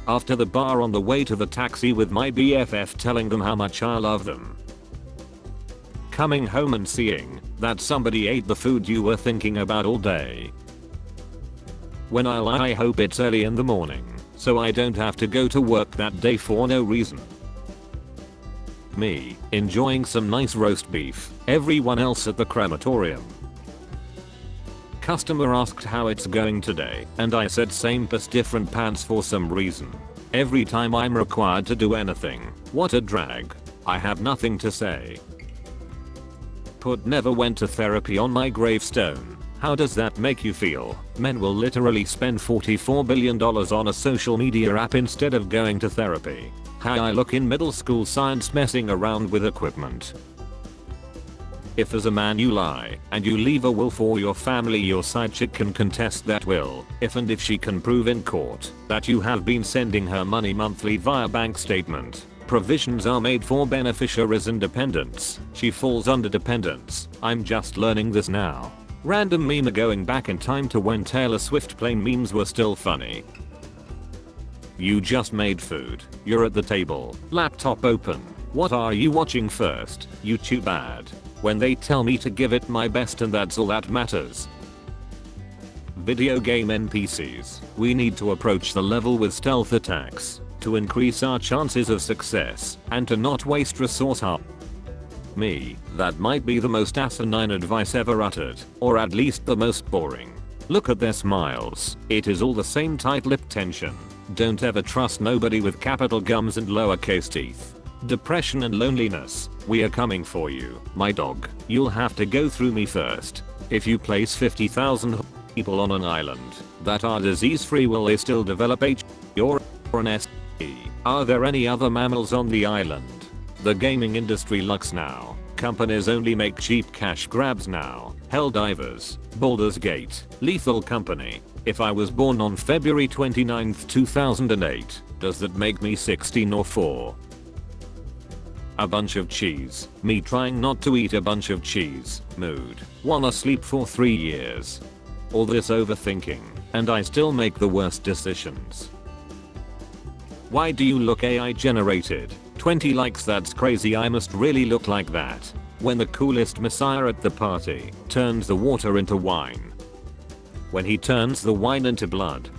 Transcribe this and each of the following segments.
After the bar on the way to the taxi with my BFF telling them how much I love them. Coming home and seeing that somebody ate the food you were thinking about all day. When I lie, I hope it's early in the morning, so I don't have to go to work that day for no reason. Me, enjoying some nice roast beef, everyone else at the crematorium. Customer asked how it's going today, and I said same but different pants for some reason. Every time I'm required to do anything, what a drag. I have nothing to say. Put never went to therapy on my gravestone. How does that make you feel? Men will literally spend $44 billion on a social media app instead of going to therapy. How I look in middle school science messing around with equipment. If as a man you lie and you leave a will for your family, your side chick can contest that will if she can prove in court that you have been sending her money monthly via bank statement. Provisions are made for beneficiaries' independence. She falls under dependence. I'm just learning this now. Random meme going back in time to when Taylor Swift plane memes were still funny. You just made food. You're at the table. Laptop open. What are you watching first? YouTube ad. When they tell me to give it my best and that's all that matters. Video game NPCs. We need to approach the level with stealth attacks to increase our chances of success and to not waste resource harm. Me, that might be the most asinine advice ever uttered, or at least the most boring. Look at their smiles. It is all the same tight-lipped tension. Don't ever trust nobody with capital gums and lowercase teeth. Depression and loneliness. We are coming for you, my dog. You'll have to go through me first. If you place 50,000 people on an island that are disease-free, will they still develop or an STD? Are there any other mammals on the island? The gaming industry lucks now. Companies only make cheap cash grabs now. Helldivers, Baldur's Gate, Lethal Company. If I was born on February 29, 2008, does that make me 16 or 4? A bunch of cheese. Me trying not to eat a bunch of cheese. Mood. Wanna sleep for 3 years. All this overthinking, and I still make the worst decisions. Why do you look AI generated? 20 likes, that's crazy. I must really look like that. When the coolest messiah at the party turns the water into wine. When he turns the wine into blood.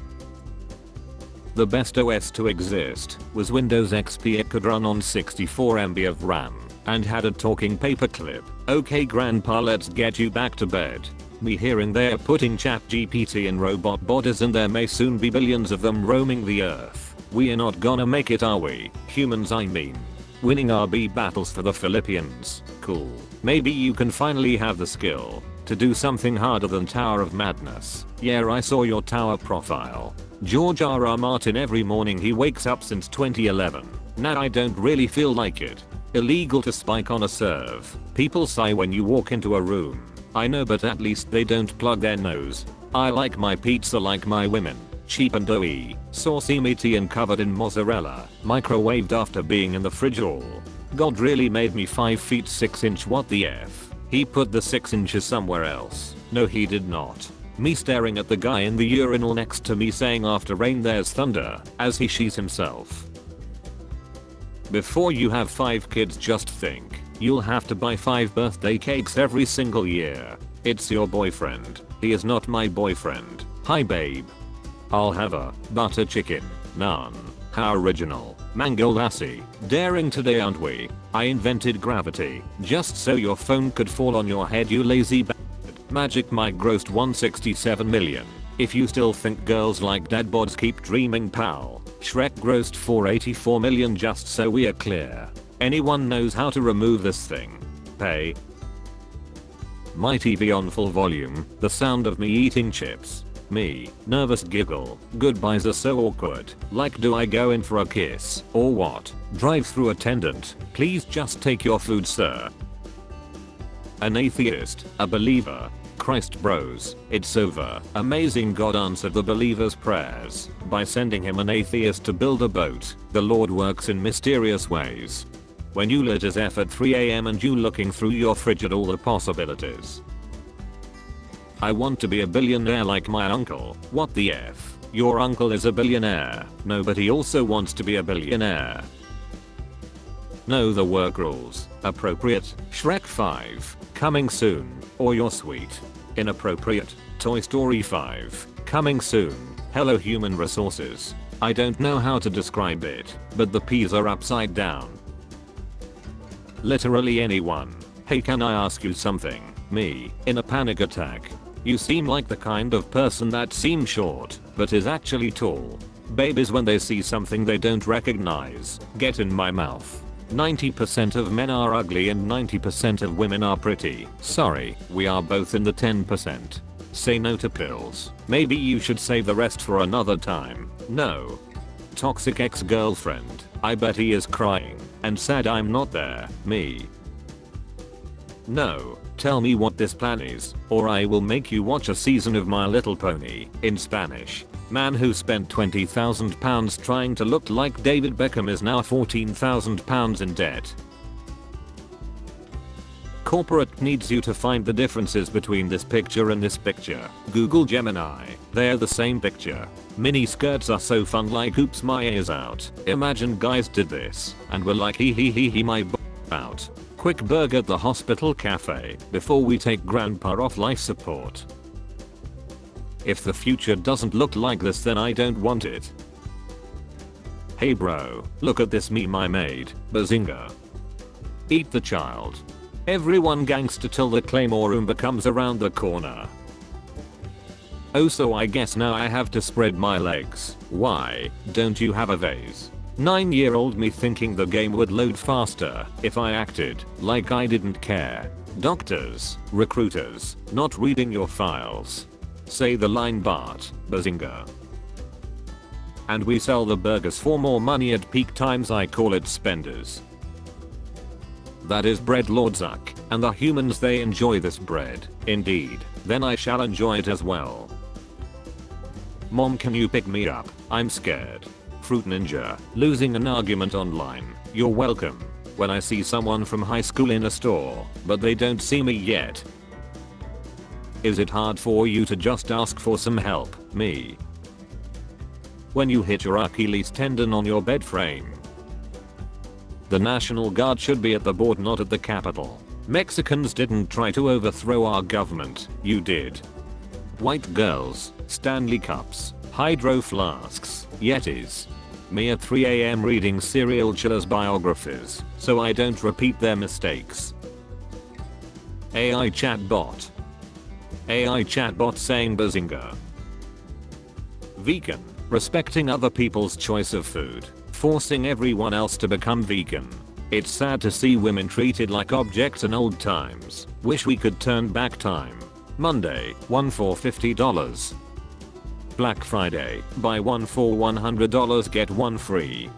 The best OS to exist was Windows XP. It could run on 64 MB of RAM and had a talking paperclip. Okay grandpa, let's get you back to bed. Me hearing they're putting ChatGPT in robot bodies and there may soon be billions of them roaming the earth. We are not gonna make it, are we? Humans, I mean. Winning RB battles for the Philippians. Cool. Maybe you can finally have the skill to do something harder than Tower of Madness. Yeah, I saw your tower profile. George R.R. Martin, every morning he wakes up since 2011. Now I don't really feel like it. Illegal to spike on a serve. People sigh when you walk into a room. I know, but at least they don't plug their nose. I like my pizza like my women. Cheap and doughy, saucy, meaty and covered in mozzarella, microwaved after being in the fridge all. God really made me 5 feet 6 inch, what the F? He put the 6 inches somewhere else. No he did not. Me staring at the guy in the urinal next to me saying after rain there's thunder as he shees himself. Before you have 5 kids, just think. You'll have to buy 5 birthday cakes every single year. It's your boyfriend. He is not my boyfriend. Hi babe. I'll have a butter chicken. None. How original. Mango lassi. Daring today, aren't we? I invented gravity just so your phone could fall on your head, you lazy bastard. Magic Mike grossed 167 million. If you still think girls like dead bods, keep dreaming, pal. Shrek grossed 484 million, just so we are clear. Anyone knows how to remove this thing? Pay. My TV on full volume, the sound of me eating chips. Me, nervous giggle. Goodbyes are so awkward. Like, do I go in for a kiss or what? Drive-through attendant, please just take your food, sir. An atheist, a believer. Christ bros, it's over. Amazing God answered the believer's prayers by sending him an atheist to build a boat. The Lord works in mysterious ways. When you lit as F at 3 AM and you looking through your fridge at all the possibilities. I want to be a billionaire like my uncle. What the F? Your uncle is a billionaire. No, but he also wants to be a billionaire. Know the work rules. Appropriate. Shrek 5. Coming soon. Or you're sweet. Inappropriate. Toy Story 5. Coming soon. Hello human resources. I don't know how to describe it, but the P's are upside down. Literally anyone. Hey, can I ask you something? Me, in a panic attack. You seem like the kind of person that seems short, but is actually tall. Babies, when they see something they don't recognize, get in my mouth. 90% of men are ugly and 90% of women are pretty. Sorry, we are both in the 10%. Say no to pills. Maybe you should save the rest for another time. No. Toxic ex-girlfriend. I bet he is crying and sad I'm not there. Me. No. Tell me what this plan is, or I will make you watch a season of My Little Pony in Spanish. Man who spent £20,000 trying to look like David Beckham is now £14,000 in debt. Corporate needs you to find the differences between this picture and this picture. Google Gemini. They're the same picture. Mini skirts are so fun, like oops my ears out. Imagine guys did this and were like hee my out. Quick burger at the hospital cafe before we take grandpa off life support. If the future doesn't look like this, then I don't want it. Hey bro, look at this meme I made. Bazinga. Eat the child. Everyone gangster till the Claymore room becomes around the corner. Oh, so I guess now I have to spread my legs. Why don't you have a vase? 9-year-old me thinking the game would load faster if I acted like I didn't care. Doctors, recruiters, not reading your files. Say the line Bart, bazinga. And we sell the burgers for more money at peak times, I call it spenders. That is bread, Lord Zuck, and the humans they enjoy this bread. Indeed, then I shall enjoy it as well. Mom, can you pick me up? I'm scared. Fruit Ninja, losing an argument online. You're welcome. When I see someone from high school in a store, but they don't see me yet. Is it hard for you to just ask for some help? Me. When you hit your Achilles tendon on your bed frame. The National Guard should be at the board, not at the Capitol. Mexicans didn't try to overthrow our government, you did. White girls, Stanley cups, hydro flasks, Yetis. Me at 3 AM reading serial killers' biographies, so I don't repeat their mistakes. AI chatbot. AI chatbot saying bazinga. Vegan, respecting other people's choice of food, forcing everyone else to become vegan. It's sad to see women treated like objects in old times. Wish we could turn back time. Monday, 1 for $50. Black Friday, buy one for $100 get one free.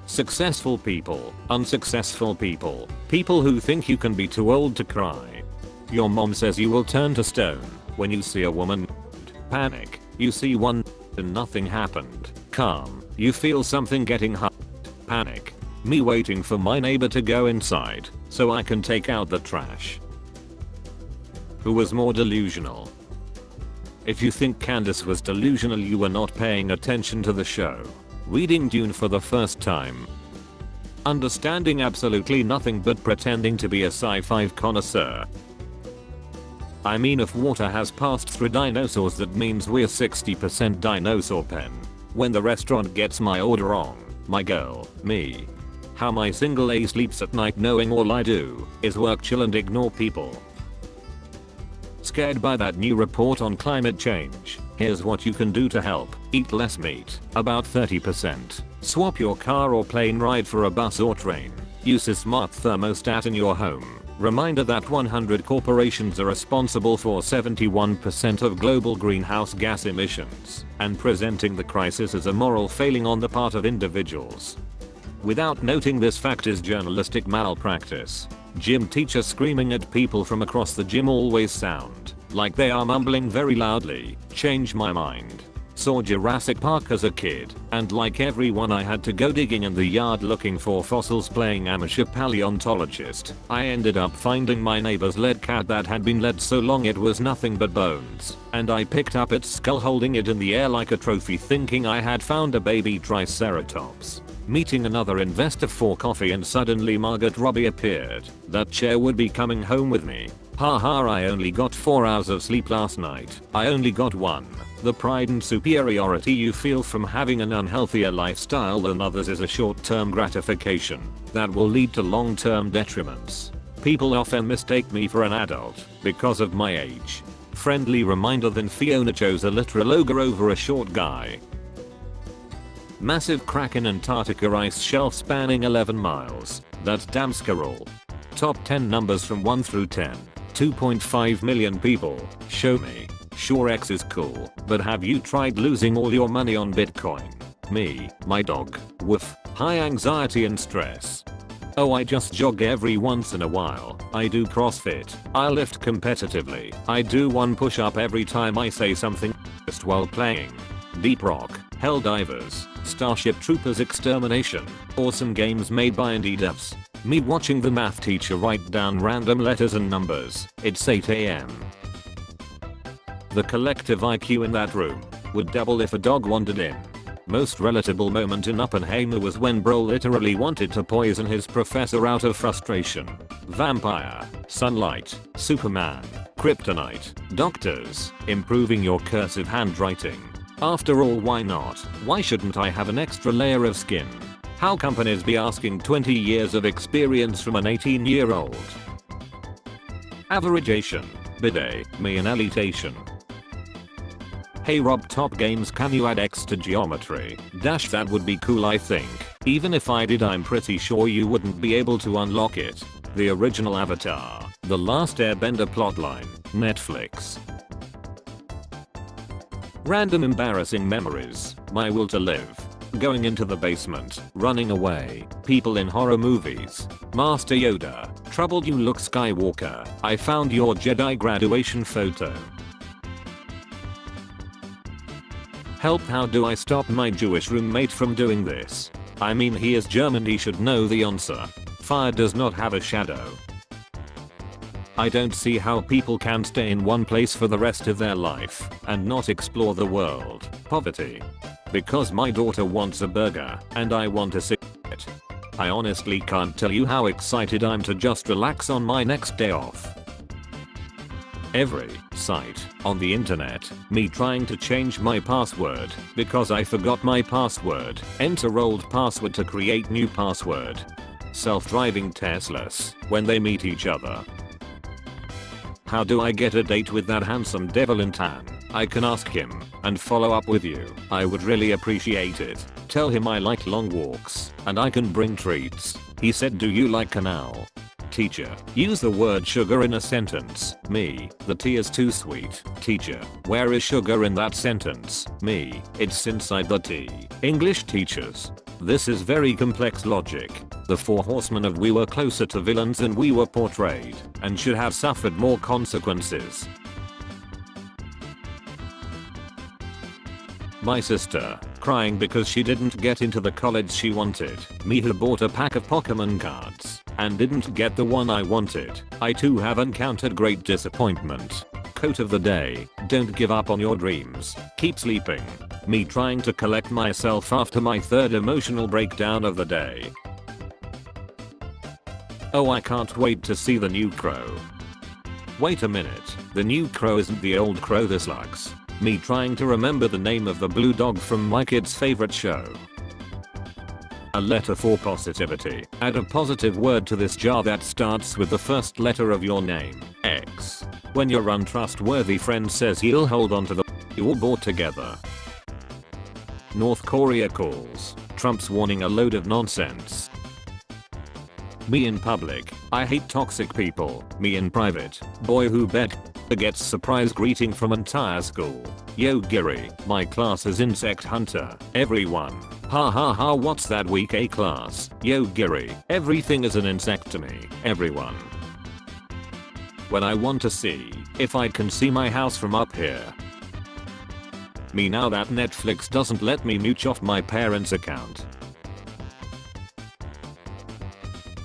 Successful people, unsuccessful people, people who think you can be too old to cry. Your mom says you will turn to stone when you see a woman. Panic, you see one and nothing happened. Calm, you feel something getting hot. Panic, me waiting for my neighbor to go inside so I can take out the trash. Who was more delusional? If you think Candace was delusional, you were not paying attention to the show. Reading Dune for the first time. Understanding absolutely nothing but pretending to be a sci-fi connoisseur. I mean, if water has passed through dinosaurs, that means we're 60% dinosaur pen. When the restaurant gets my order wrong, my girl, me. How my single A sleeps at night knowing all I do is work, chill and ignore people. Scared by that new report on climate change? Here's what you can do to help. Eat less meat, about 30%. Swap your car or plane ride for a bus or train. Use a smart thermostat in your home. Reminder that 100 corporations are responsible for 71% of global greenhouse gas emissions, and presenting the crisis as a moral failing on the part of individuals. Without noting this fact is journalistic malpractice. Gym teacher screaming at people from across the gym always sound like they are mumbling very loudly. Change my mind. Saw Jurassic Park as a kid, and like everyone I had to go digging in the yard looking for fossils playing amateur paleontologist. I ended up finding my neighbor's lead cat that had been lead so long it was nothing but bones, and I picked up its skull holding it in the air like a trophy thinking I had found a baby triceratops. Meeting another investor for coffee and suddenly Margot Robbie appeared. That chair would be coming home with me. Haha, I only got 4 hours of sleep last night. I only got 1. The pride and superiority you feel from having an unhealthier lifestyle than others is a short-term gratification that will lead to long-term detriments. People often mistake me for an adult because of my age. Friendly reminder than Fiona chose a literal ogre over a short guy. Massive crack in Antarctica ice shelf spanning 11 miles. That's damn scurril. Top 10 numbers from 1 through 10. 2.5 million people. Show me. Sure X is cool, but have you tried losing all your money on Bitcoin? Me, my dog, woof, high anxiety and stress. Oh, I just jog every once in a while. I do CrossFit. I lift competitively. I do one push-up every time I say something just while playing. Deep Rock, Helldivers, Starship Troopers Extermination, awesome games made by indie devs. Me watching the math teacher write down random letters and numbers. It's 8 AM. The collective IQ in that room would double if a dog wandered in. Most relatable moment in Oppenheimer was when bro literally wanted to poison his professor out of frustration. Vampire, sunlight, Superman, kryptonite, doctors, improving your cursive handwriting. After all, why not? Why shouldn't I have an extra layer of skin? How companies be asking 20 years of experience from an 18-year-old? Average Asian, bidet, me an elitation. Hey Rob, top games, can you add X to geometry? Dash, that would be cool I think. Even if I did, I'm pretty sure you wouldn't be able to unlock it. The original Avatar, The Last Airbender plotline, Netflix. Random embarrassing memories, my will to live. Going into the basement, running away, people in horror movies, Master Yoda, troubled you look Skywalker, I found your Jedi graduation photo. Help, how do I stop my Jewish roommate from doing this? I mean, he is German, he should know the answer. Fire does not have a shadow. I don't see how people can stay in one place for the rest of their life and not explore the world. Poverty. Because my daughter wants a burger and I want a cigarette. I honestly can't tell you how excited I'm to just relax on my next day off. Every site on the internet, me trying to change my password because I forgot my password. Enter old password to create new password. Self-driving Teslas when they meet each other. How do I get a date with that handsome devil in tan? I can ask him and follow up with you. I would really appreciate it. Tell him I like long walks and I can bring treats. He said, do you like canal? Teacher, use the word sugar in a sentence. Me, the tea is too sweet. Teacher, where is sugar in that sentence? Me, it's inside the tea. English teachers. This is very complex logic. The 4 horsemen of we were closer to villains than we were portrayed and should have suffered more consequences. My sister, crying because she didn't get into the college she wanted. Me, who bought a pack of Pokemon cards and didn't get the one I wanted. I too have encountered great disappointment. Quote of the day, don't give up on your dreams. Keep sleeping. Me trying to collect myself after my 3rd emotional breakdown of the day. Oh, I can't wait to see the new Crow. Wait a minute, the new Crow isn't the old Crow, this sucks. Me trying to remember the name of the blue dog from my kid's favorite show. A letter for positivity. Add a positive word to this jar that starts with the first letter of your name. X. When your untrustworthy friend says he'll hold on to the you all bought together. North Korea calls. Trump's warning a load of nonsense. Me in public. I hate toxic people. Me in private. Boy who bet gets surprise greeting from entire school. Yo Giri, my class is insect hunter. Everyone. Ha ha ha, what's that weak A class? Yo Giri, everything is an insect to me. Everyone. When I want to see if I can see my house from up here. Me now that Netflix doesn't let me mooch off my parents' account.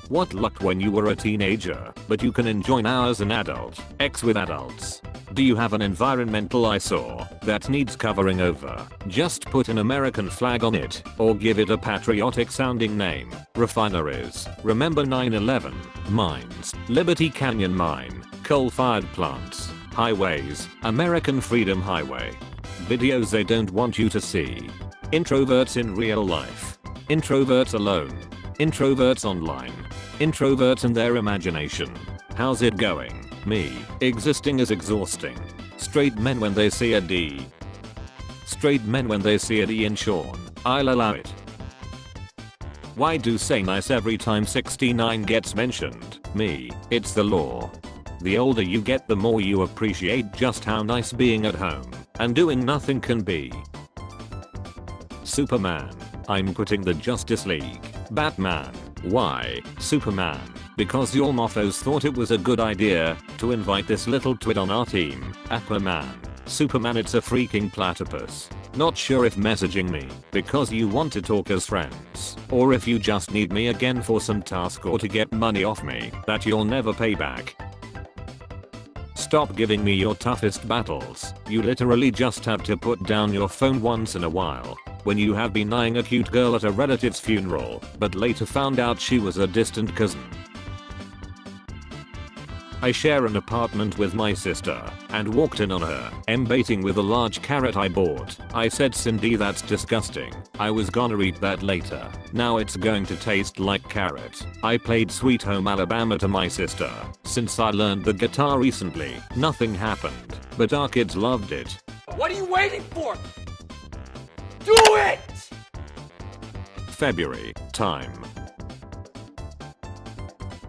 What luck when you were a teenager, but you can enjoy now as an adult. X with adults. Do you have an environmental eyesore that needs covering over? Just put an American flag on it, or give it a patriotic sounding name. Refineries. Remember 9/11. Mines. Liberty Canyon Mine. Coal-fired plants. Highways. American Freedom Highway. Videos they don't want you to see. Introverts in real life. Introverts alone. Introverts online. Introverts in their imagination. How's it going? Me. Existing is exhausting. Straight men when they see a D. Straight men when they see a D in Sean. I'll allow it. Why do say nice every time 69 gets mentioned? Me. It's the law. The older you get, the more you appreciate just how nice being at home and doing nothing can be. Superman. I'm quitting the Justice League. Batman. Why, Superman? Because your moffos thought it was a good idea to invite this little twit on our team. Aquaman. Superman, it's a freaking platypus. Not sure if messaging me because you want to talk as friends, or if you just need me again for some task or to get money off me that you'll never pay back. Stop giving me your toughest battles. You literally just have to put down your phone once in a while. When you have been eyeing a cute girl at a relative's funeral, but later found out she was a distant cousin. I share an apartment with my sister, and walked in on her, baiting with a large carrot I bought. I said, Cindy, that's disgusting. I was gonna eat that later. Now it's going to taste like carrot. I played Sweet Home Alabama to my sister. Since I learned the guitar recently, nothing happened, but our kids loved it. What are you waiting for? Do it! February, time.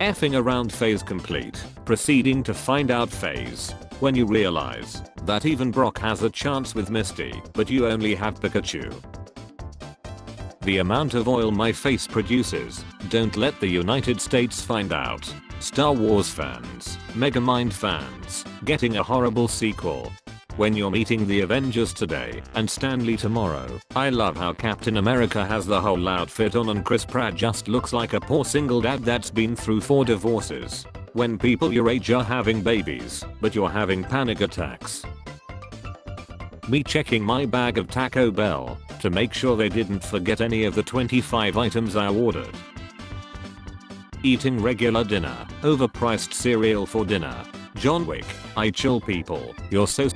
Effing around phase complete. Proceeding to find out phase. When you realize that even Brock has a chance with Misty, but you only have Pikachu. The amount of oil my face produces. Don't let the United States find out. Star Wars fans, Megamind fans, getting a horrible sequel. When you're meeting the Avengers today and Stanley tomorrow. I love how Captain America has the whole outfit on and Chris Pratt just looks like a poor single dad that's been through 4 divorces. When people your age are having babies, but you're having panic attacks. Me checking my bag of Taco Bell to make sure they didn't forget any of the 25 items I ordered. Eating regular dinner, overpriced cereal for dinner. John Wick, I chill people, you're so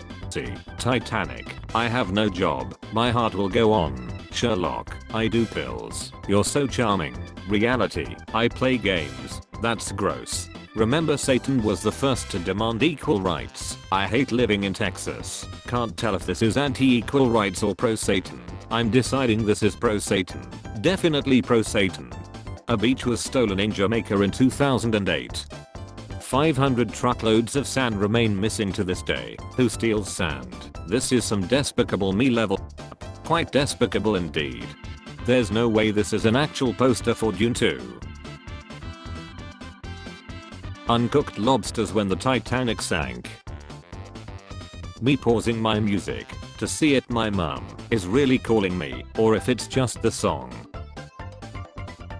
Titanic, I have no job, my heart will go on. Sherlock, I do pills, you're so charming. Reality, I play games, that's gross. Remember, Satan was the first to demand equal rights. I hate living in Texas. Can't tell if this is anti-equal rights or pro-Satan. I'm deciding this is pro-Satan. Definitely pro-Satan. A beach was stolen in Jamaica in 2008. 500 truckloads of sand remain missing to this day. Who steals sand? This is some despicable me level. Quite despicable indeed. There's no way this is an actual poster for Dune 2. Uncooked lobsters when the Titanic sank. Me pausing my music to see if my mum is really calling me or if it's just the song.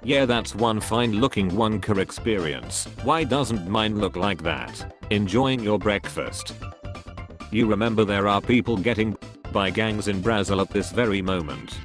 Yeah, that's one fine looking Wonka experience. Why doesn't mine look like that? Enjoying your breakfast. You remember there are people getting by gangs in Brazil at this very moment.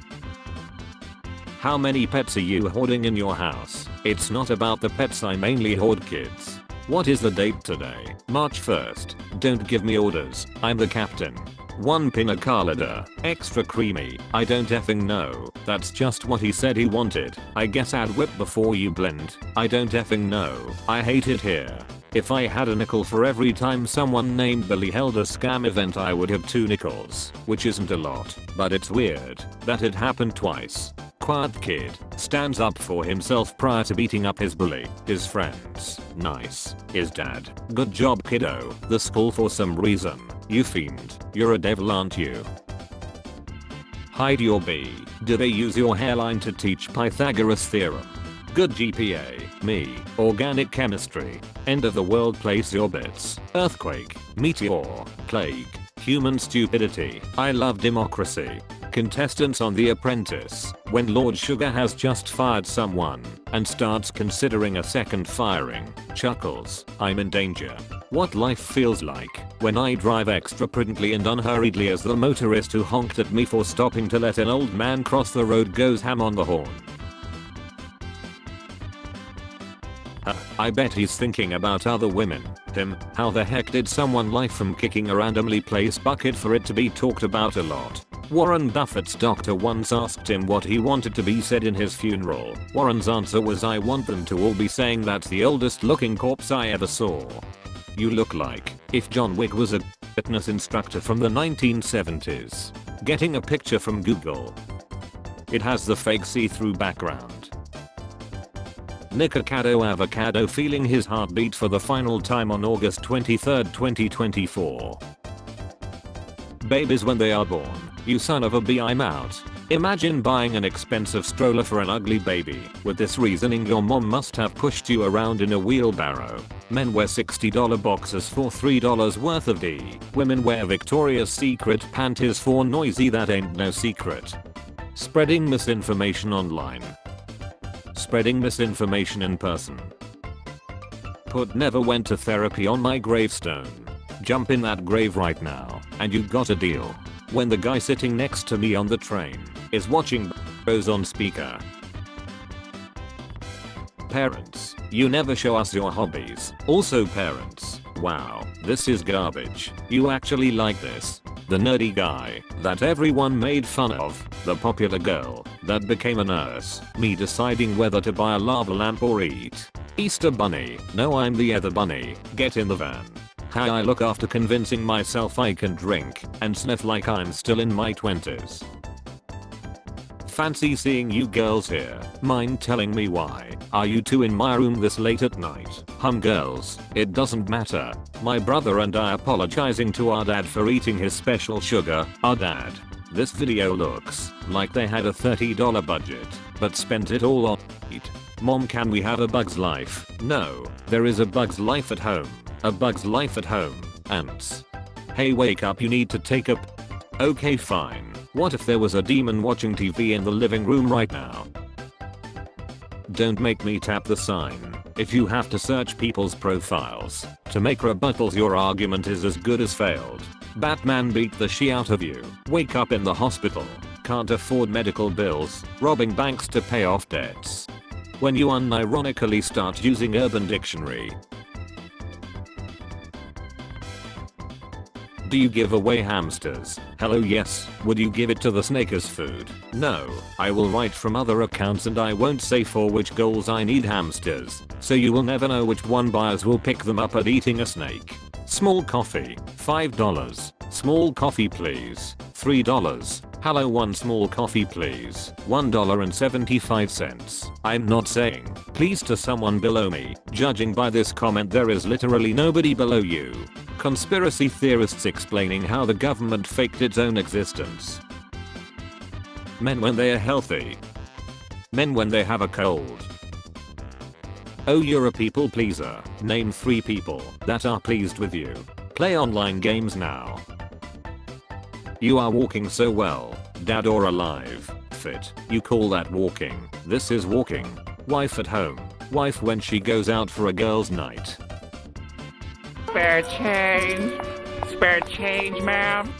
How many pets are you hoarding in your house? It's not about the pets, I mainly hoard kids. What is the date today? March 1st. Don't give me orders, I'm the captain. 1 pina colada, extra creamy, I don't effing know, that's just what he said he wanted. I guess add whip before you blend, I don't effing know, I hate it here. If I had a nickel for every time someone named Billy held a scam event, I would have 2 nickels, which isn't a lot, but it's weird that it happened twice. Quiet kid stands up for himself prior to beating up his bully, his friends. Nice. His dad. Good job, kiddo. The school for some reason. You fiend. You're a devil, aren't you? Hide your B. Do they use your hairline to teach Pythagoras theorem? Good GPA. Me. Organic chemistry. End of the world, place your bets. Earthquake. Meteor. Plague. Human stupidity. I love democracy. Contestants on The Apprentice. When Lord Sugar has just fired someone and starts considering a second firing. Chuckles. I'm in danger. What life feels like when I drive extra prudently and unhurriedly as the motorist who honked at me for stopping to let an old man cross the road goes ham on the horn. I bet he's thinking about other women. How the heck did someone life from kicking a randomly placed bucket for it to be talked about a lot? Warren Buffett's doctor once asked him what he wanted to be said in his funeral. Warren's answer was, I want them to all be saying that's the oldest looking corpse I ever saw. You look like if John Wick was a fitness instructor from the 1970s. Getting a picture from Google. It has the fake see-through background. Nikocado Avocado feeling his heartbeat for the final time on August 23, 2024. Babies when they are born. You son of a bee, I'm out. Imagine buying an expensive stroller for an ugly baby. With this reasoning, your mom must have pushed you around in a wheelbarrow. Men wear $60 boxers for $3 worth of D. Women wear Victoria's Secret panties for noisy that ain't no secret. Spreading misinformation online. Spreading misinformation in person. Put never went to therapy on my gravestone. Jump in that grave right now and you got a deal. When the guy sitting next to me on the train is watching Bros on speaker. Parents, you never show us your hobbies. Also parents, wow, this is garbage. You actually like this? The nerdy guy that everyone made fun of, the popular girl that became a nurse, me deciding whether to buy a lava lamp or eat. Easter bunny, no I'm the other bunny, get in the van. How I look after convincing myself I can drink and sniff like I'm still in my 20s. Fancy seeing you girls here. Mind telling me why? Are you two in my room this late at night? Girls, it doesn't matter. My brother and I apologizing to our dad for eating his special sugar. Our dad. This video looks like they had a $30 budget, but spent it all on eat. Mom, can we have a Bug's Life? No, there is a Bug's Life at home. A Bug's Life at home. Ants. Hey, wake up, you need to take a Okay, fine. What if there was a demon watching TV in the living room right now? Don't make me tap the sign. If you have to search people's profiles to make rebuttals, your argument is as good as failed. Batman beat the shit out of you. Wake up in the hospital. Can't afford medical bills. Robbing banks to pay off debts. When you unironically start using Urban Dictionary. Do you give away hamsters? Hello, yes. Would you give it to the snake as food? No. I will write from other accounts and I won't say for which goals I need hamsters. So you will never know which one buyers will pick them up at eating a snake. Small coffee. $5. Small coffee please. $3. Hello, one small coffee please. $1.75. I'm not saying please to someone below me. Judging by this comment, there is literally nobody below you. Conspiracy theorists explaining how the government faked its own existence. Men when they are healthy. Men when they have a cold. Oh, you're a people pleaser. Name 3 people that are pleased with you. Play online games now. You are walking so well. Dead or alive. Fit. You call that walking? This is walking. Wife at home. Wife when she goes out for a girls' night. Spare change. Spare change, ma'am.